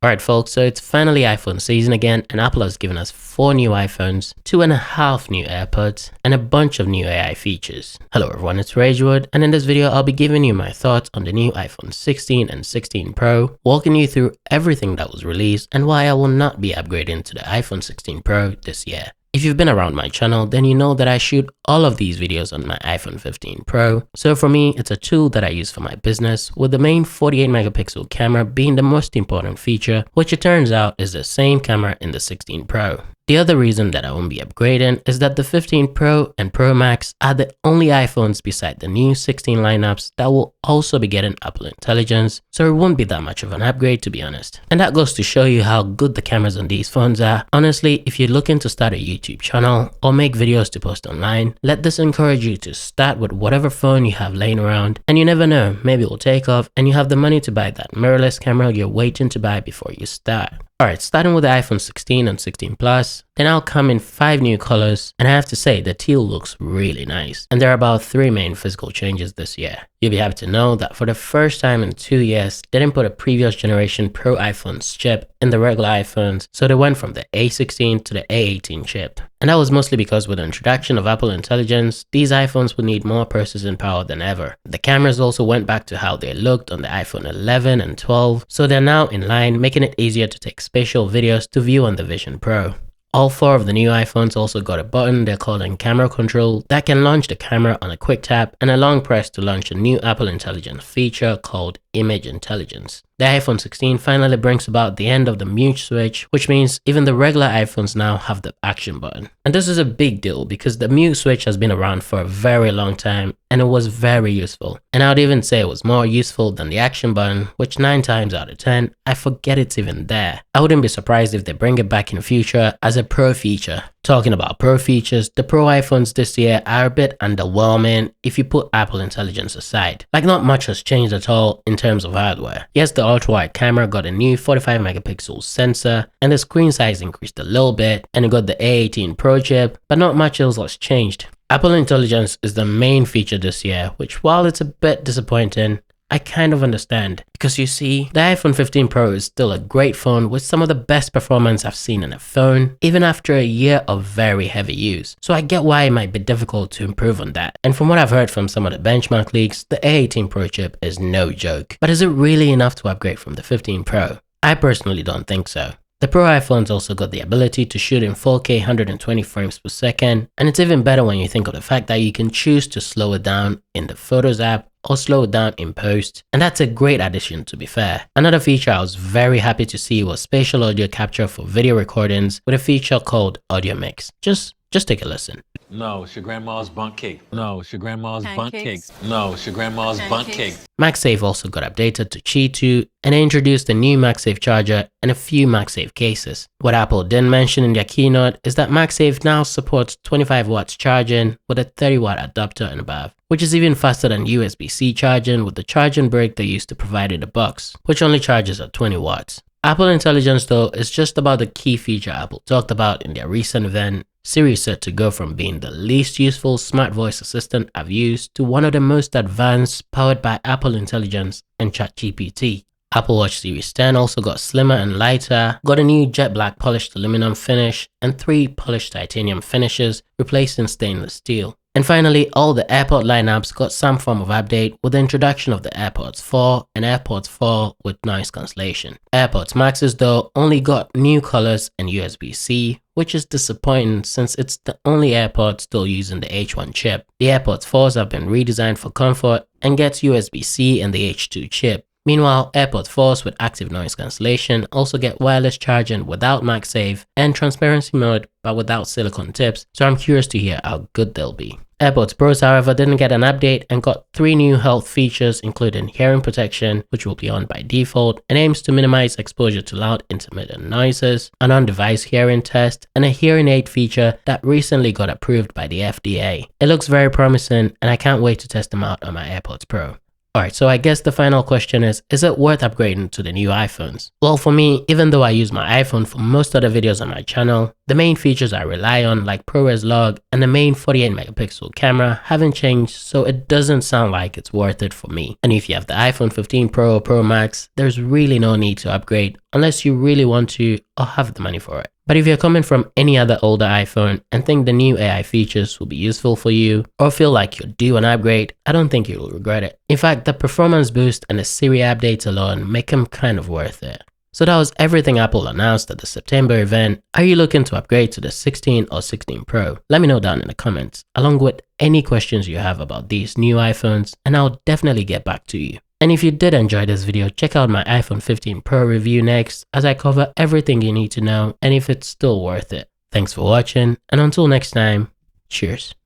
Alright folks, so it's finally iPhone season again, and Apple has given us 4 new iPhones, 2.5 new AirPods, and a bunch of new AI features. Hello everyone, it's Ragewood, and in this video I'll be giving you my thoughts on the new iPhone 16 and 16 Pro, walking you through everything that was released and why I will not be upgrading to the iPhone 16 Pro this year. If you've been around my channel, then you know that I shoot all of these videos on my iPhone 15 Pro. So for me, it's a tool that I use for my business, with the main 48 megapixel camera being the most important feature, which it turns out is the same camera in the 16 Pro. The other reason that I won't be upgrading is that the 15 Pro and Pro Max are the only iPhones beside the new 16 lineups that will also be getting Apple Intelligence, so it won't be that much of an upgrade, to be honest. And that goes to show you how good the cameras on these phones are. Honestly, if you're looking to start a YouTube channel or make videos to post online, let this encourage you to start with whatever phone you have laying around, and you never know, maybe it will take off and you have the money to buy that mirrorless camera you're waiting to buy before you start. Alright, starting with the iPhone 16 and 16 Plus, they now come in 5 new colors, and I have to say the teal looks really nice. And there are about 3 main physical changes this year. You'll be happy to know that for the first time in 2 years, they didn't put a previous generation Pro iPhone's chip in the regular iPhones, so they went from the A16 to the A18 chip. And that was mostly because with the introduction of Apple Intelligence, these iPhones would need more processing power than ever. The cameras also went back to how they looked on the iPhone 11 and 12, so they're now in line, making it easier to take spatial videos to view on the Vision Pro. All 4 of the new iPhones also got a button they're calling Camera Control that can launch the camera on a quick tap and a long press to launch a new Apple Intelligence feature called Image Intelligence. The iPhone 16 finally brings about the end of the mute switch, which means even the regular iPhones now have the action button. And this is a big deal because the mute switch has been around for a very long time and it was very useful. And I would even say it was more useful than the action button, which 9 times out of 10, I forget it's even there. I wouldn't be surprised if they bring it back in future as a pro feature. Talking about pro features, the Pro iPhones this year are a bit underwhelming if you put Apple Intelligence aside. Like, not much has changed at all in terms of hardware. Yes, the ultra-wide camera got a new 45 megapixel sensor and the screen size increased a little bit, and it got the A18 Pro chip, but not much else has changed. Apple Intelligence is the main feature this year, which while it's a bit disappointing, I kind of understand, because you see, the iPhone 15 Pro is still a great phone with some of the best performance I've seen in a phone, even after a year of very heavy use. So I get why it might be difficult to improve on that. And from what I've heard from some of the benchmark leaks, the A18 Pro chip is no joke. But is it really enough to upgrade from the 15 Pro? I personally don't think so. The Pro iPhones also got the ability to shoot in 4K 120 frames per second, and it's even better when you think of the fact that you can choose to slow it down in the Photos app or slow it down in post, and that's a great addition, to be fair. Another feature I was very happy to see was spatial audio capture for video recordings with a feature called Audio Mix. Just take a listen. No, it's your grandma's bundt cake. No, it's your grandma's bundt cake. No, it's your grandma's bundt cake. MagSafe also got updated to Qi 2, and they introduced a new MagSafe charger and a few MagSafe cases. What Apple didn't mention in their keynote is that MagSafe now supports 25 watts charging with a 30 watt adapter and above, which is even faster than USB-C charging with the charging brick they used to provide in the box, which only charges at 20 watts. Apple Intelligence though is just about the key feature Apple talked about in their recent event. Siri is set to go from being the least useful smart voice assistant I've used to one of the most advanced, powered by Apple Intelligence and ChatGPT. Apple Watch Series 10 also got slimmer and lighter, got a new jet black polished aluminum finish, and 3 polished titanium finishes, replacing stainless steel. And finally, all the AirPod lineups got some form of update with the introduction of the AirPods 4 and AirPods 4 with noise cancellation. AirPods Maxes though only got new colors and USB-C, which is disappointing since it's the only AirPod still using the H1 chip. The AirPods 4s have been redesigned for comfort and gets USB-C and the H2 chip. Meanwhile, AirPods 4s with active noise cancellation also get wireless charging without MagSafe and transparency mode but without silicone tips, so I'm curious to hear how good they'll be. AirPods Pros, however, didn't get an update and got 3 new health features, including hearing protection, which will be on by default and aims to minimize exposure to loud intermittent noises, an on-device hearing test, and a hearing aid feature that recently got approved by the FDA. It looks very promising and I can't wait to test them out on my AirPods Pro. Alright, so I guess the final question is it worth upgrading to the new iPhones? Well, for me, even though I use my iPhone for most of the videos on my channel, the main features I rely on like ProRes log and the main 48 megapixel camera haven't changed, so it doesn't sound like it's worth it for me. And if you have the iPhone 15 Pro or Pro Max, there's really no need to upgrade unless you really want to or have the money for it. But if you're coming from any other older iPhone and think the new AI features will be useful for you or feel like you're due an upgrade, I don't think you'll regret it. In fact, the performance boost and the Siri updates alone make them kind of worth it. So that was everything Apple announced at the September event. Are you looking to upgrade to the 16 or 16 Pro? Let me know down in the comments, along with any questions you have about these new iPhones, and I'll definitely get back to you. And if you did enjoy this video, check out my iPhone 15 Pro review next, as I cover everything you need to know and if it's still worth it. Thanks for watching, and until next time, cheers.